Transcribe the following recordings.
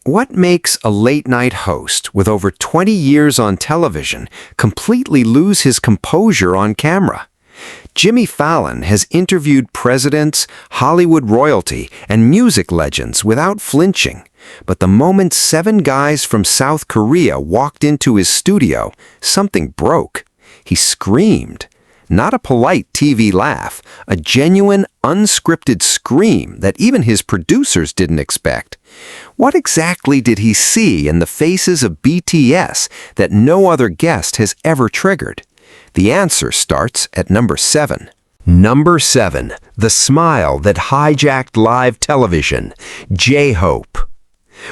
What makes a late-night host with over 20 years on television completely lose his composure on camera? Jimmy Fallon has interviewed presidents, Hollywood royalty, and music legends without flinching. But the moment 7 guys from South Korea walked into his studio, something broke. He screamed. Not a polite TV laugh, a genuine, unscripted scream that even his producers didn't expect. What exactly did he see in the faces of BTS that no other guest has ever triggered? The answer starts at number 7. Number 7, the smile that hijacked live television, J-Hope.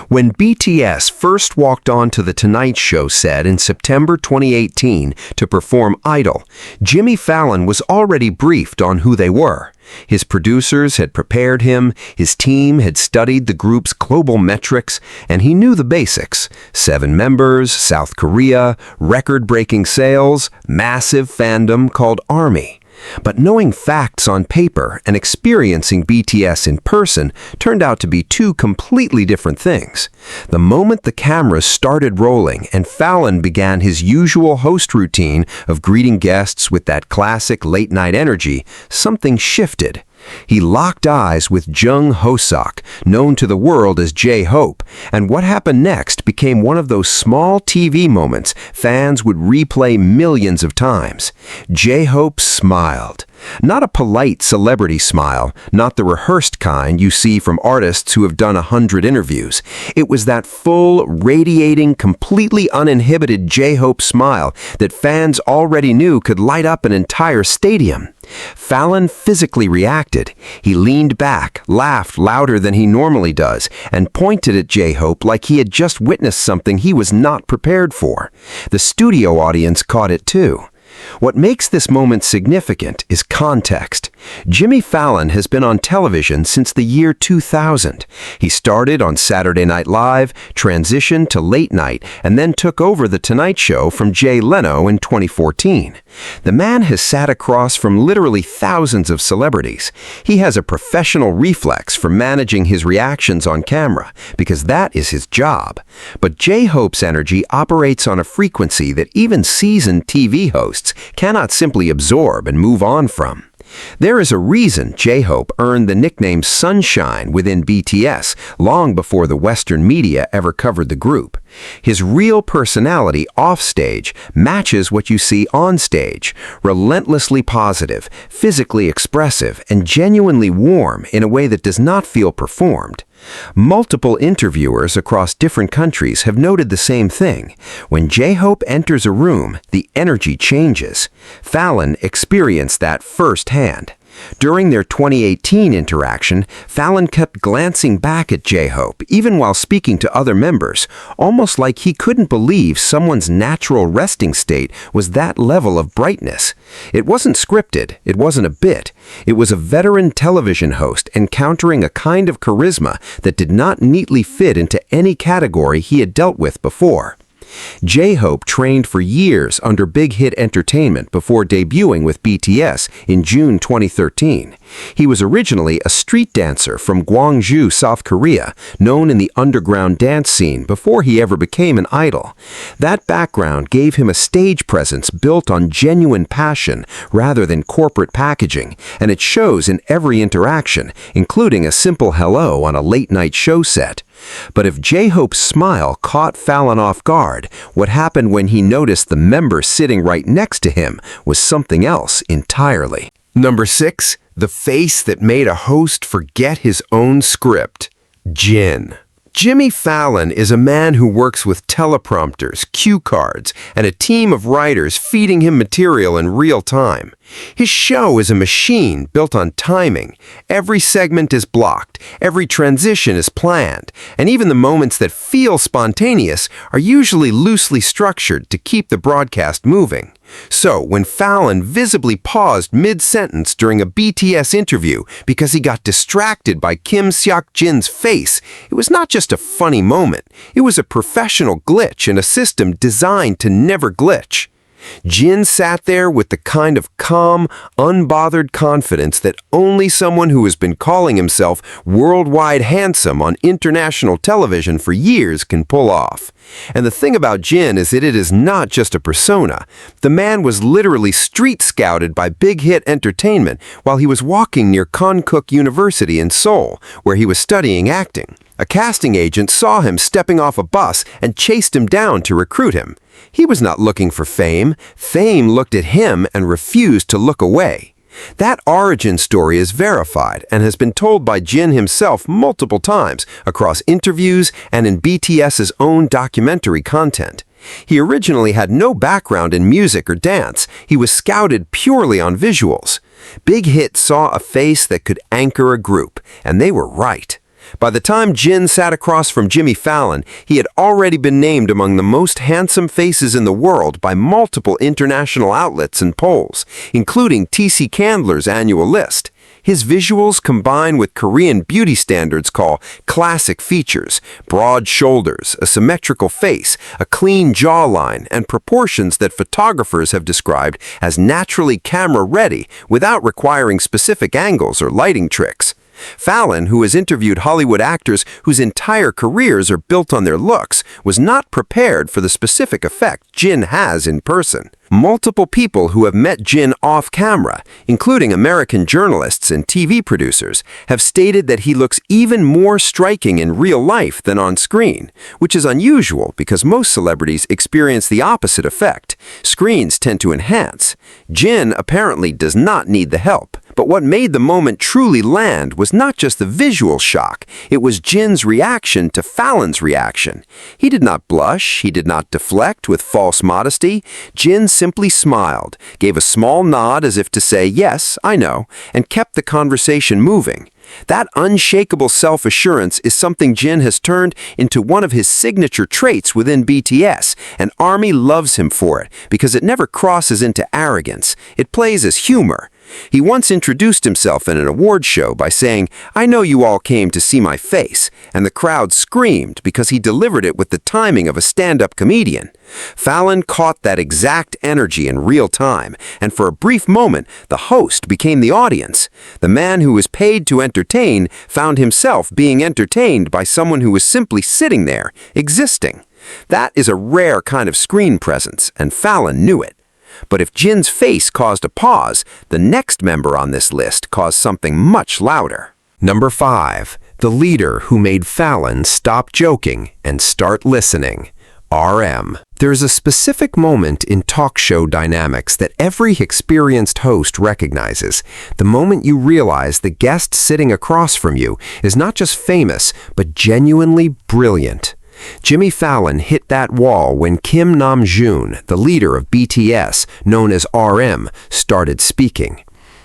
When BTS first walked onto The Tonight Show set in September 2018 to perform Idol, Jimmy Fallon was already briefed on who they were. His producers had prepared him, his team had studied the group's global metrics, and he knew the basics. 7 members, South Korea, record-breaking sales, massive fandom called ARMY. But knowing facts on paper and experiencing BTS in person turned out to be 2 completely different things. The moment the cameras started rolling and Fallon began his usual host routine of greeting guests with that classic late-night energy, something shifted. He locked eyes with Jung Ho-sok, known to the world as J-Hope, and what happened next became one of those small TV moments fans would replay millions of times. J-Hope smiled. Not a polite celebrity smile, not the rehearsed kind you see from artists who have done 100 interviews. It was that full, radiating, completely uninhibited J-Hope smile that fans already knew could light up an entire stadium. Fallon physically reacted. He leaned back, laughed louder than he normally does, and pointed at J-Hope like he had just witnessed something he was not prepared for. The studio audience caught it too. What makes this moment significant is context. Jimmy Fallon has been on television since the year 2000. He started on Saturday Night Live, transitioned to late night, and then took over The Tonight Show from Jay Leno in 2014. The man has sat across from literally thousands of celebrities. He has a professional reflex for managing his reactions on camera, because that is his job. But J-Hope's energy operates on a frequency that even seasoned TV hosts cannot simply absorb and move on from. There is a reason J-Hope earned the nickname Sunshine within BTS long before the Western media ever covered the group. His real personality offstage matches what you see on stage, relentlessly positive, physically expressive, and genuinely warm in a way that does not feel performed. Multiple interviewers across different countries have noted the same thing. When J-Hope enters a room, the energy changes. Fallon experienced that firsthand. During their 2018 interaction, Fallon kept glancing back at J-Hope, even while speaking to other members, almost like he couldn't believe someone's natural resting state was that level of brightness. It wasn't scripted, it wasn't a bit. It was a veteran television host encountering a kind of charisma that did not neatly fit into any category he had dealt with before. J-Hope trained for years under Big Hit Entertainment before debuting with BTS in June 2013. He was originally a street dancer from Gwangju, South Korea, known in the underground dance scene before he ever became an idol. That background gave him a stage presence built on genuine passion rather than corporate packaging, and it shows in every interaction, including a simple hello on a late-night show set. But if J-Hope's smile caught Fallon off guard, what happened when he noticed the member sitting right next to him was something else entirely. Number 6, the face that made a host forget his own script, Jin. Jimmy Fallon is a man who works with teleprompters, cue cards, and a team of writers feeding him material in real time. His show is a machine built on timing. Every segment is blocked, every transition is planned, and even the moments that feel spontaneous are usually loosely structured to keep the broadcast moving. So, when Fallon visibly paused mid-sentence during a BTS interview because he got distracted by Kim Seok-jin's face, it was not just a funny moment. It was a professional glitch in a system designed to never glitch. Jin sat there with the kind of calm, unbothered confidence that only someone who has been calling himself worldwide handsome on international television for years can pull off. And the thing about Jin is that it is not just a persona. The man was literally street scouted by Big Hit Entertainment while he was walking near Konkuk University in Seoul, where he was studying acting. A casting agent saw him stepping off a bus and chased him down to recruit him. He was not looking for fame. Fame looked at him and refused to look away. That origin story is verified and has been told by Jin himself multiple times across interviews and in BTS's own documentary content. He originally had no background in music or dance. He was scouted purely on visuals. Big Hit saw a face that could anchor a group, and they were right. By the time Jin sat across from Jimmy Fallon, he had already been named among the most handsome faces in the world by multiple international outlets and polls, including T.C. Candler's annual list. His visuals combine with Korean beauty standards call classic features, broad shoulders, a symmetrical face, a clean jawline, and proportions that photographers have described as naturally camera-ready without requiring specific angles or lighting tricks. Fallon, who has interviewed Hollywood actors whose entire careers are built on their looks, was not prepared for the specific effect Jin has in person. Multiple people who have met Jin off-camera, including American journalists and TV producers, have stated that he looks even more striking in real life than on screen, which is unusual because most celebrities experience the opposite effect. Screens tend to enhance. Jin apparently does not need the help. But what made the moment truly land was not just the visual shock, it was Jin's reaction to Fallon's reaction. He did not blush, he did not deflect with false modesty. Jin simply smiled, gave a small nod as if to say, "Yes, I know," and kept the conversation moving. That unshakable self-assurance is something Jin has turned into one of his signature traits within BTS, and ARMY loves him for it because it never crosses into arrogance. It plays as humor. He once introduced himself in an award show by saying, "I know you all came to see my face," and the crowd screamed because he delivered it with the timing of a stand-up comedian. Fallon caught that exact energy in real time, and for a brief moment, the host became the audience. The man who was paid to entertain found himself being entertained by someone who was simply sitting there, existing. That is a rare kind of screen presence, and Fallon knew it. But if Jin's face caused a pause, the next member on this list caused something much louder. Number 5. The leader who made Fallon stop joking and start listening. RM. There's a specific moment in talk show dynamics that every experienced host recognizes. The moment you realize the guest sitting across from you is not just famous, but genuinely brilliant. Jimmy Fallon hit that wall when Kim Namjoon, the leader of BTS, known as RM, started speaking.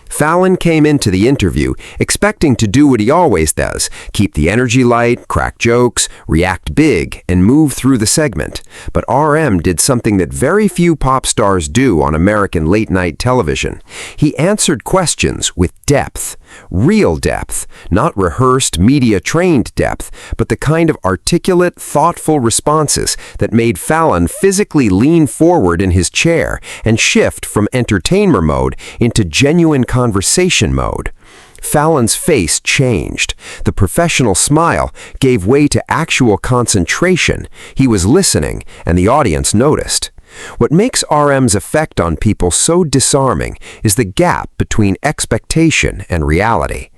Fallon came into the interview expecting to do what he always does, keep the energy light, crack jokes, react big, and move through the segment. But RM did something that very few pop stars do on American late-night television. He answered questions with depth. Real depth, not rehearsed, media-trained depth, but the kind of articulate, thoughtful responses that made Fallon physically lean forward in his chair and shift from entertainer mode into genuine conversation mode. Fallon's face changed. The professional smile gave way to actual concentration. He was listening, and the audience noticed. What makes RM's effect on people so disarming is the gap between expectation and reality.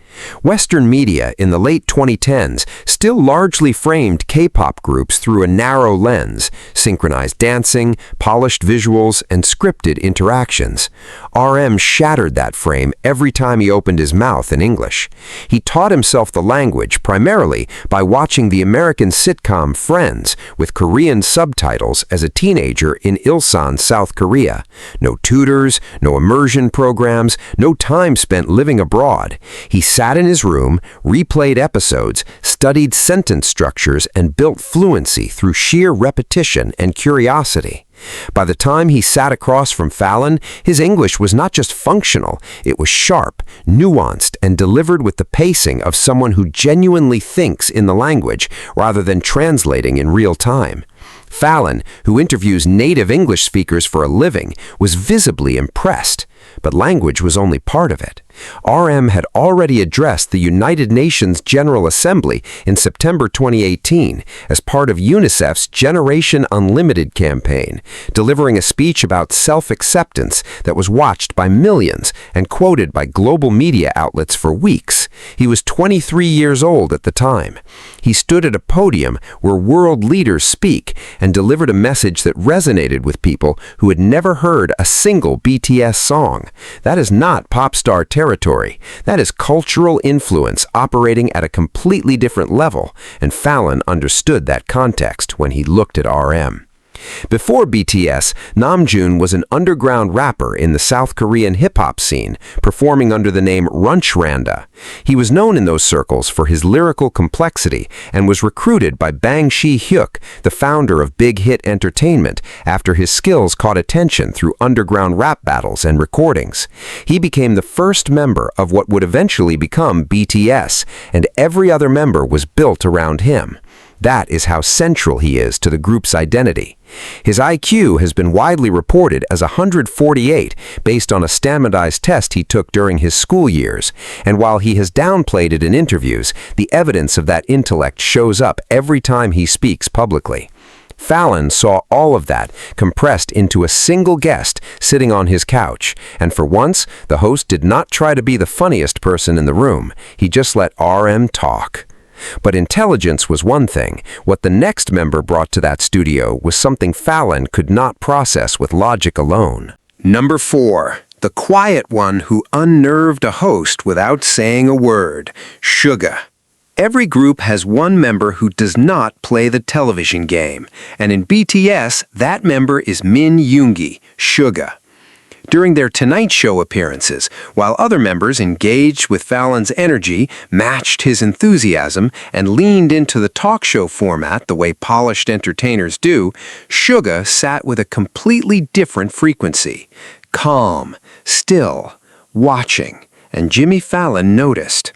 Western media in the late 2010s still largely framed K-pop groups through a narrow lens, synchronized dancing, polished visuals, and scripted interactions. RM shattered that frame every time he opened his mouth in English. He taught himself the language primarily by watching the American sitcom Friends with Korean subtitles as a teenager in Ilsan, South Korea. No tutors, no immersion programs, no time spent living abroad. He sat in his room, replayed episodes, studied sentence structures, and built fluency through sheer repetition and curiosity. By the time he sat across from Fallon, his English was not just functional, it was sharp, nuanced, and delivered with the pacing of someone who genuinely thinks in the language rather than translating in real time. Fallon, who interviews native English speakers for a living, was visibly impressed. But language was only part of it. RM had already addressed the United Nations General Assembly in September 2018 as part of UNICEF's Generation Unlimited campaign, delivering a speech about self-acceptance that was watched by millions and quoted by global media outlets for weeks. He was 23 years old at the time. He stood at a podium where world leaders speak and delivered a message that resonated with people who had never heard a single BTS song. That is not pop star territory. That is cultural influence operating at a completely different level, and Fallon understood that context when he looked at RM. Before BTS, Namjoon was an underground rapper in the South Korean hip-hop scene, performing under the name Runchranda. He was known in those circles for his lyrical complexity and was recruited by Bang Si-hyuk, the founder of Big Hit Entertainment, after his skills caught attention through underground rap battles and recordings. He became the first member of what would eventually become BTS, and every other member was built around him. That is how central he is to the group's identity. His IQ has been widely reported as 148 based on a standardized test he took during his school years, and while he has downplayed it in interviews, the evidence of that intellect shows up every time he speaks publicly. Fallon saw all of that compressed into a single guest sitting on his couch, and for once, the host did not try to be the funniest person in the room. He just let RM talk. But intelligence was one thing. What the next member brought to that studio was something Fallon could not process with logic alone. Number 4. The quiet one who unnerved a host without saying a word. Suga. Every group has one member who does not play the television game, and in BTS, that member is Min Yoongi, Suga. During their Tonight Show appearances, while other members engaged with Fallon's energy, matched his enthusiasm, and leaned into the talk show format the way polished entertainers do, Suga sat with a completely different frequency. Calm, still, watching, and Jimmy Fallon noticed.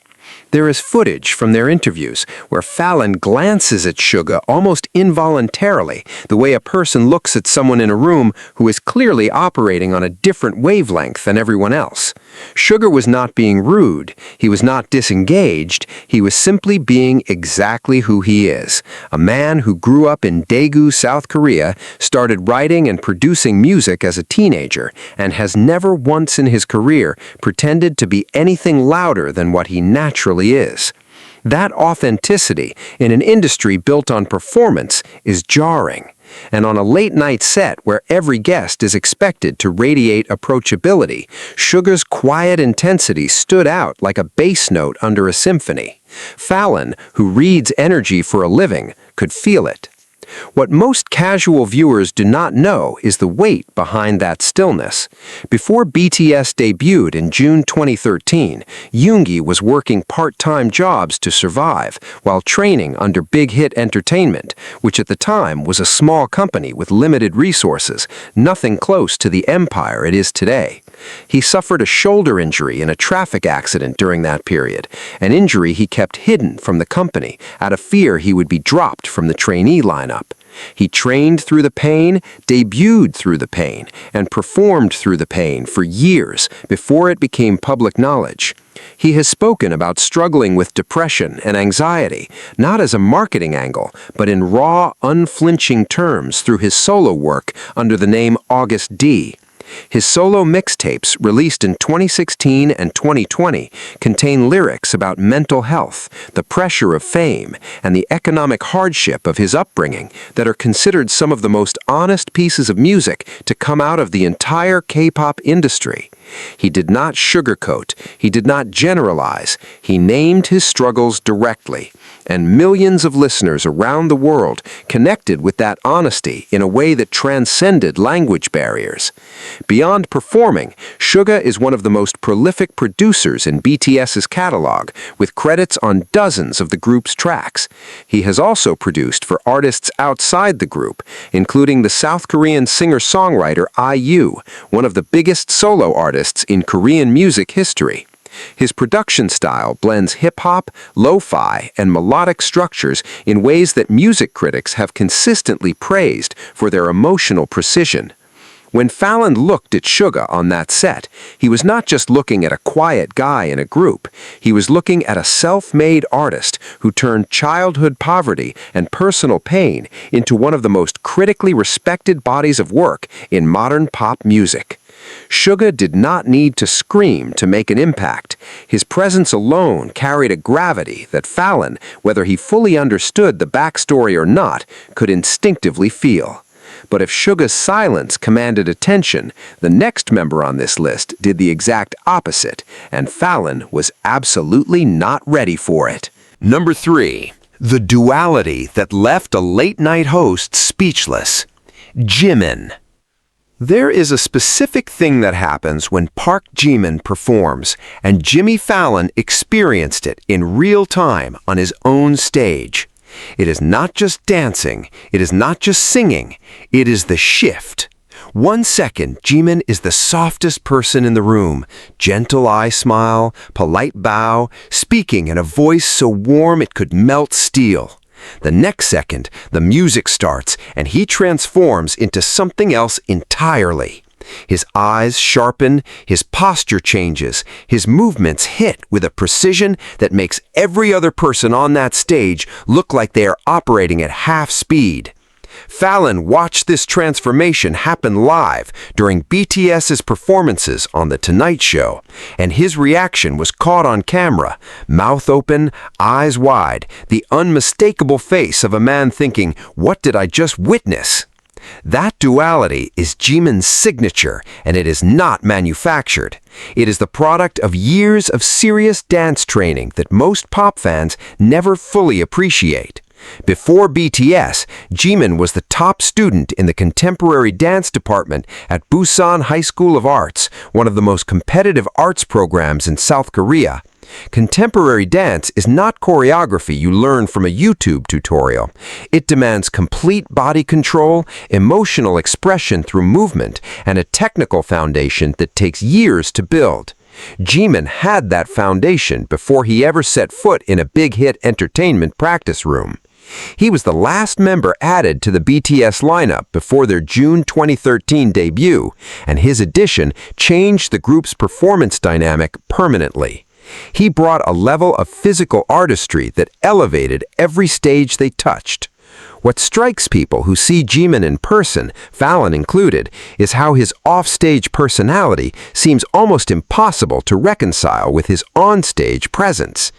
There is footage from their interviews where Fallon glances at Suga almost involuntarily, the way a person looks at someone in a room who is clearly operating on a different wavelength than everyone else. Suga was not being rude, he was not disengaged, he was simply being exactly who he is. A man who grew up in Daegu, South Korea, started writing and producing music as a teenager, and has never once in his career pretended to be anything louder than what he naturally is. That authenticity in an industry built on performance is jarring. And on a late-night set where every guest is expected to radiate approachability, Suga's quiet intensity stood out like a bass note under a symphony. Fallon, who reads energy for a living, could feel it. What most casual viewers do not know is the weight behind that stillness. Before BTS debuted in June 2013, Yoongi was working part-time jobs to survive while training under Big Hit Entertainment, which at the time was a small company with limited resources, nothing close to the empire it is today. He suffered a shoulder injury in a traffic accident during that period, an injury he kept hidden from the company out of fear he would be dropped from the trainee lineup. He trained through the pain, debuted through the pain, and performed through the pain for years before it became public knowledge. He has spoken about struggling with depression and anxiety, not as a marketing angle, but in raw, unflinching terms through his solo work under the name August D. His solo mixtapes, released in 2016 and 2020, contain lyrics about mental health, the pressure of fame, and the economic hardship of his upbringing that are considered some of the most honest pieces of music to come out of the entire K-pop industry. He did not sugarcoat, he did not generalize, he named his struggles directly. And millions of listeners around the world connected with that honesty in a way that transcended language barriers. Beyond performing, Suga is one of the most prolific producers in BTS's catalog, with credits on dozens of the group's tracks. He has also produced for artists outside the group, including the South Korean singer-songwriter IU, one of the biggest solo artists in Korean music history. His production style blends hip-hop, lo-fi, and melodic structures in ways that music critics have consistently praised for their emotional precision. When Fallon looked at Suga on that set, he was not just looking at a quiet guy in a group. He was looking at a self-made artist who turned childhood poverty and personal pain into one of the most critically respected bodies of work in modern pop music. Suga did not need to scream to make an impact. His presence alone carried a gravity that Fallon, whether he fully understood the backstory or not, could instinctively feel. But if Suga's silence commanded attention, the next member on this list did the exact opposite, and Fallon was absolutely not ready for it. Number 3. The duality that left a late-night host speechless. Jimin. There is a specific thing that happens when Park Jimin performs, and Jimmy Fallon experienced it in real time on his own stage. It is not just dancing, it is not just singing, it is the shift. 1 second, Jimin is the softest person in the room, gentle eye smile, polite bow, speaking in a voice so warm it could melt steel. The next second, the music starts, and he transforms into something else entirely. His eyes sharpen, his posture changes, his movements hit with a precision that makes every other person on that stage look like they are operating at half speed. Fallon watched this transformation happen live during BTS's performances on The Tonight Show, and his reaction was caught on camera, mouth open, eyes wide, the unmistakable face of a man thinking, "What did I just witness?" That duality is Jimin's signature, and it is not manufactured. It is the product of years of serious dance training that most pop fans never fully appreciate. Before BTS, Jimin was the top student in the contemporary dance department at Busan High School of Arts, one of the most competitive arts programs in South Korea. Contemporary dance is not choreography you learn from a YouTube tutorial. It demands complete body control, emotional expression through movement, and a technical foundation that takes years to build. Jimin had that foundation before he ever set foot in a big-hit entertainment practice room. He was the last member added to the BTS lineup before their June 2013 debut, and his addition changed the group's performance dynamic permanently. He brought a level of physical artistry that elevated every stage they touched. What strikes people who see Jimin in person, Fallon included, is how his off-stage personality seems almost impossible to reconcile with his on-stage presence.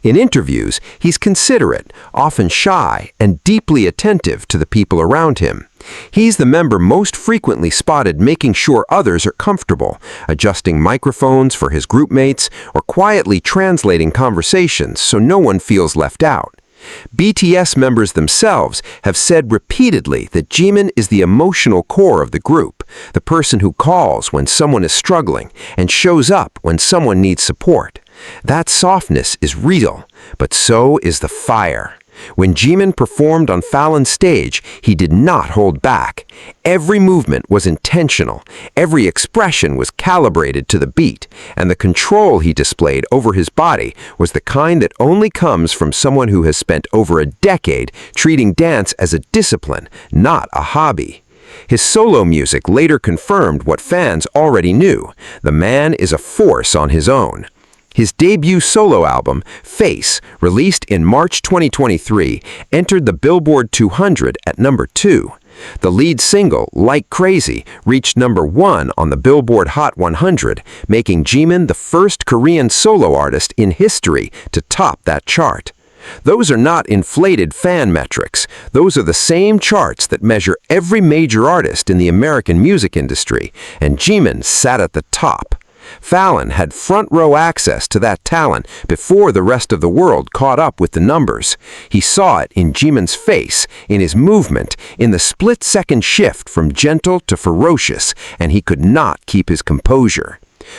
In interviews, he's considerate, often shy, and deeply attentive to the people around him. He's the member most frequently spotted making sure others are comfortable, adjusting microphones for his groupmates, or quietly translating conversations so no one feels left out. BTS members themselves have said repeatedly that Jimin is the emotional core of the group, the person who calls when someone is struggling and shows up when someone needs support. That softness is real, but so is the fire. When Jimin performed on Fallon's stage, he did not hold back. Every movement was intentional, every expression was calibrated to the beat, and the control he displayed over his body was the kind that only comes from someone who has spent over a decade treating dance as a discipline, not a hobby. His solo music later confirmed what fans already knew: the man is a force on his own. His debut solo album, Face, released in March 2023, entered the Billboard 200 at number 2. The lead single, Like Crazy, reached number 1 on the Billboard Hot 100, making Jimin the first Korean solo artist in history to top that chart. Those are not inflated fan metrics. Those are the same charts that measure every major artist in the American music industry, and Jimin sat at the top. Fallon had front-row access to that talent before the rest of the world caught up with the numbers. He saw it in Jimin's face, in his movement, in the split-second shift from gentle to ferocious, and he could not keep his composure.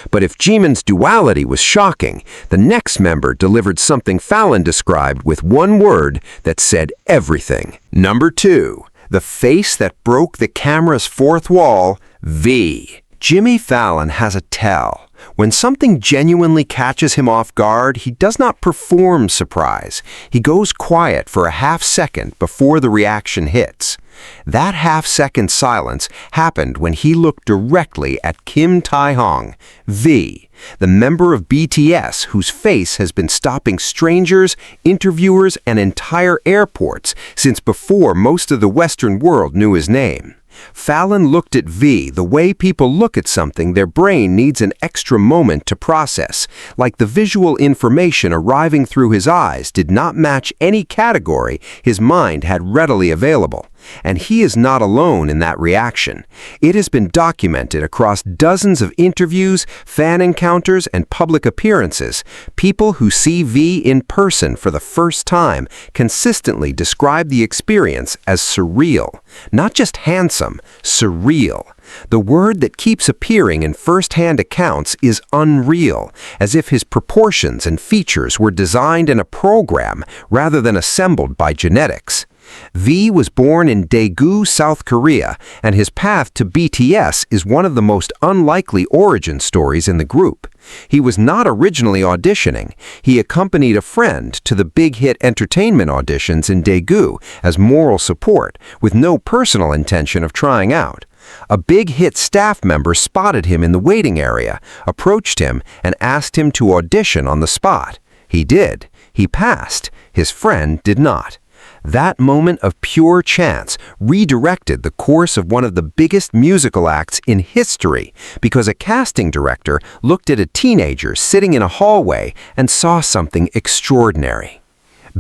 But if Jimin's duality was shocking, the next member delivered something Fallon described with one word that said everything. Number 2. The face that broke the camera's fourth wall, V. Jimmy Fallon has a tell. When something genuinely catches him off guard, he does not perform surprise. He goes quiet for a half-second before the reaction hits. That half-second silence happened when he looked directly at Kim Tae-hong, V, the member of BTS whose face has been stopping strangers, interviewers, and entire airports since before most of the Western world knew his name. Fallon looked at V the way people look at something their brain needs an extra moment to process, like the visual information arriving through his eyes did not match any category his mind had readily available. And he is not alone in that reaction. It has been documented across dozens of interviews, fan encounters, and public appearances. People who see V in person for the first time consistently describe the experience as surreal. Not just handsome, surreal. The word that keeps appearing in first-hand accounts is unreal, as if his proportions and features were designed in a program rather than assembled by genetics. V was born in Daegu, South Korea, and his path to BTS is one of the most unlikely origin stories in the group. He was not originally auditioning. He accompanied a friend to the big hit entertainment auditions in Daegu as moral support, with no personal intention of trying out. A big hit staff member spotted him in the waiting area, approached him, and asked him to audition on the spot. He did. He passed. His friend did not. That moment of pure chance redirected the course of one of the biggest musical acts in history because a casting director looked at a teenager sitting in a hallway and saw something extraordinary.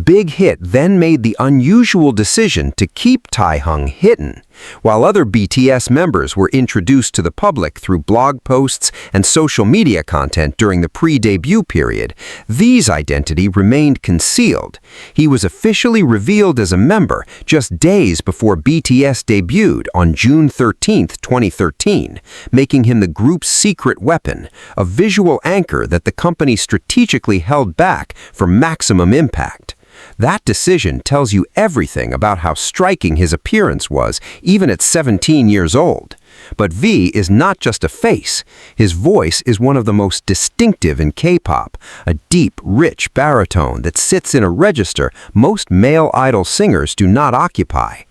Big Hit then made the unusual decision to keep Tae-hong hidden. While other BTS members were introduced to the public through blog posts and social media content during the pre-debut period, V's identity remained concealed. He was officially revealed as a member just days before BTS debuted on June 13, 2013, making him the group's secret weapon, a visual anchor that the company strategically held back for maximum impact. That decision tells you everything about how striking his appearance was, even at 17 years old. But V is not just a face. His voice is one of the most distinctive in K-pop, a deep, rich baritone that sits in a register most male idol singers do not occupy.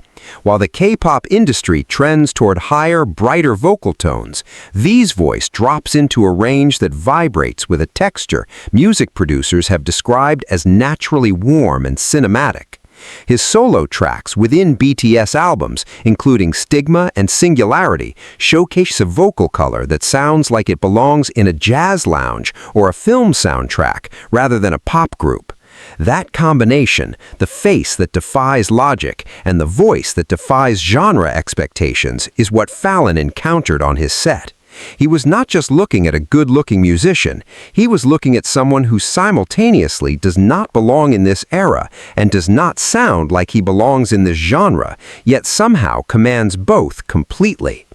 While the K-pop industry trends toward higher, brighter vocal tones, V's voice drops into a range that vibrates with a texture music producers have described as naturally warm and cinematic. His solo tracks within BTS albums, including Stigma and Singularity, showcase a vocal color that sounds like it belongs in a jazz lounge or a film soundtrack rather than a pop group. That combination, the face that defies logic and the voice that defies genre expectations, is what Fallon encountered on his set. He was not just looking at a good-looking musician, he was looking at someone who simultaneously does not belong in this era and does not sound like he belongs in this genre, yet somehow commands both completely.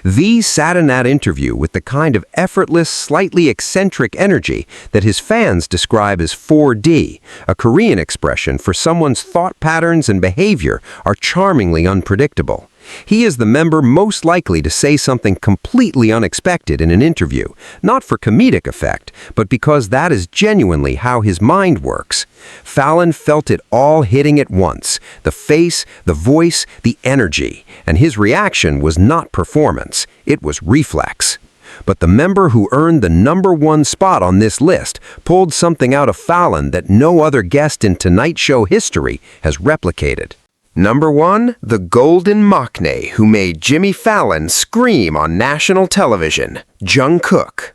V sat in that interview with the kind of effortless, slightly eccentric energy that his fans describe as 4D, a Korean expression for someone's thought patterns and behavior are charmingly unpredictable. He is the member most likely to say something completely unexpected in an interview, not for comedic effect, but because that is genuinely how his mind works. Fallon felt it all hitting at once, the face, the voice, the energy, and his reaction was not performance, it was reflex. But the member who earned the #1 spot on this list pulled something out of Fallon that no other guest in Tonight Show history has replicated. Number 1, the golden maknae who made Jimmy Fallon scream on national television, Jungkook.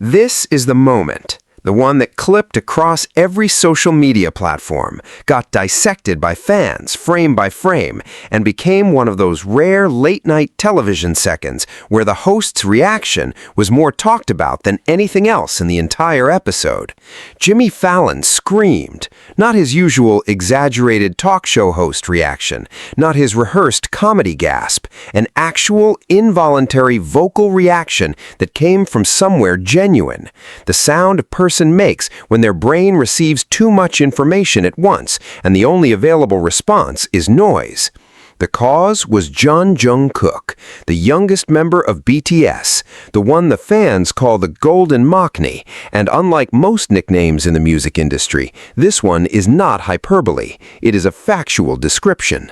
This is the moment. The one that clipped across every social media platform, got dissected by fans frame by frame, and became one of those rare late-night television seconds where the host's reaction was more talked about than anything else in the entire episode. Jimmy Fallon screamed, not his usual exaggerated talk show host reaction, not his rehearsed comedy gasp, an actual involuntary vocal reaction that came from somewhere genuine. The sound a person makes when their brain receives too much information at once, and the only available response is noise. The cause was Jungkook, the youngest member of BTS, the one the fans call the Golden Mockney, and unlike most nicknames in the music industry, this one is not hyperbole, it is a factual description.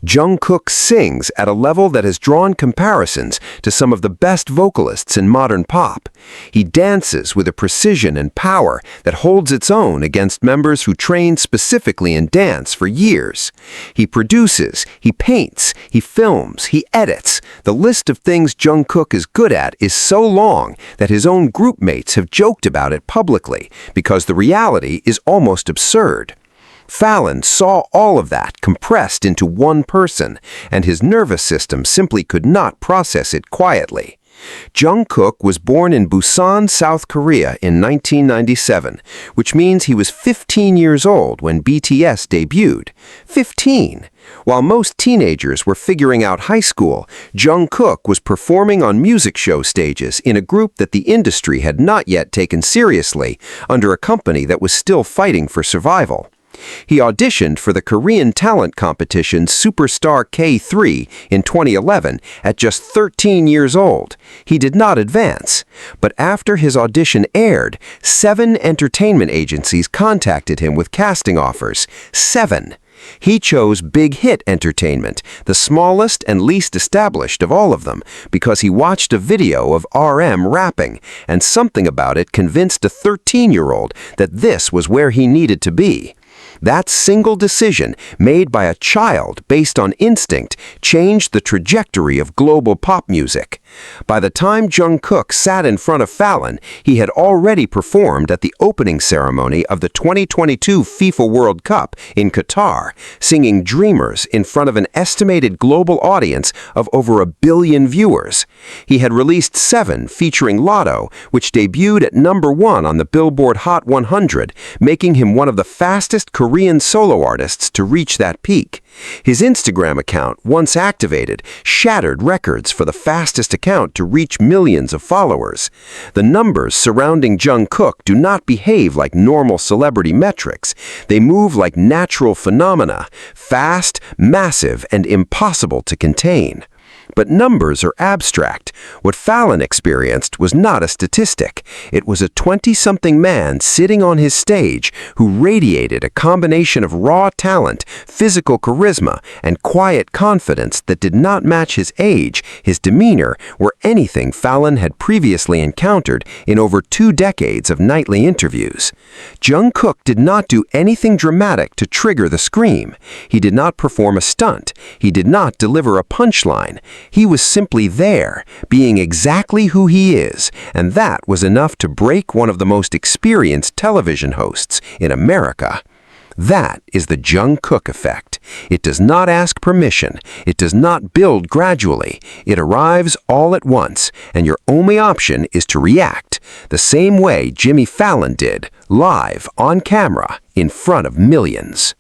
Jungkook sings at a level that has drawn comparisons to some of the best vocalists in modern pop. He dances with a precision and power that holds its own against members who trained specifically in dance for years. He produces, he paints, he films, he edits. The list of things Jungkook is good at is so long that his own group mates have joked about it publicly, because the reality is almost absurd. Fallon saw all of that compressed into one person, and his nervous system simply could not process it quietly. Jungkook was born in Busan, South Korea in 1997, which means he was 15 years old when BTS debuted. 15! While most teenagers were figuring out high school, Jungkook was performing on music show stages in a group that the industry had not yet taken seriously, under a company that was still fighting for survival. He auditioned for the Korean talent competition Superstar K3 in 2011 at just 13 years old. He did not advance, but after his audition aired, 7 entertainment agencies contacted him with casting offers. 7! He chose Big Hit Entertainment, the smallest and least established of all of them, because he watched a video of RM rapping, and something about it convinced a 13-year-old that this was where he needed to be. That single decision, made by a child based on instinct, changed the trajectory of global pop music. By the time Jungkook sat in front of Fallon, he had already performed at the opening ceremony of the 2022 FIFA World Cup in Qatar, singing Dreamers in front of an estimated global audience of over 1 billion viewers. He had released 7 featuring Lotto, which debuted at #1 on the Billboard Hot 100, making him one of the fastest Korean solo artists to reach that peak. His Instagram account, once activated, shattered records for the fastest account to reach millions of followers. The numbers surrounding Jungkook do not behave like normal celebrity metrics. They move like natural phenomena, fast, massive, and impossible to contain. But numbers are abstract. What Fallon experienced was not a statistic. It was a 20-something man sitting on his stage who radiated a combination of raw talent, physical charisma, and quiet confidence that did not match his age, his demeanor, or anything Fallon had previously encountered in over 2 decades of nightly interviews. Jungkook did not do anything dramatic to trigger the scream. He did not perform a stunt. He did not deliver a punchline. He was simply there, being exactly who he is, and that was enough to break one of the most experienced television hosts in America. That is the Jungkook effect. It does not ask permission. It does not build gradually. It arrives all at once, and your only option is to react, the same way Jimmy Fallon did, live, on camera, in front of millions.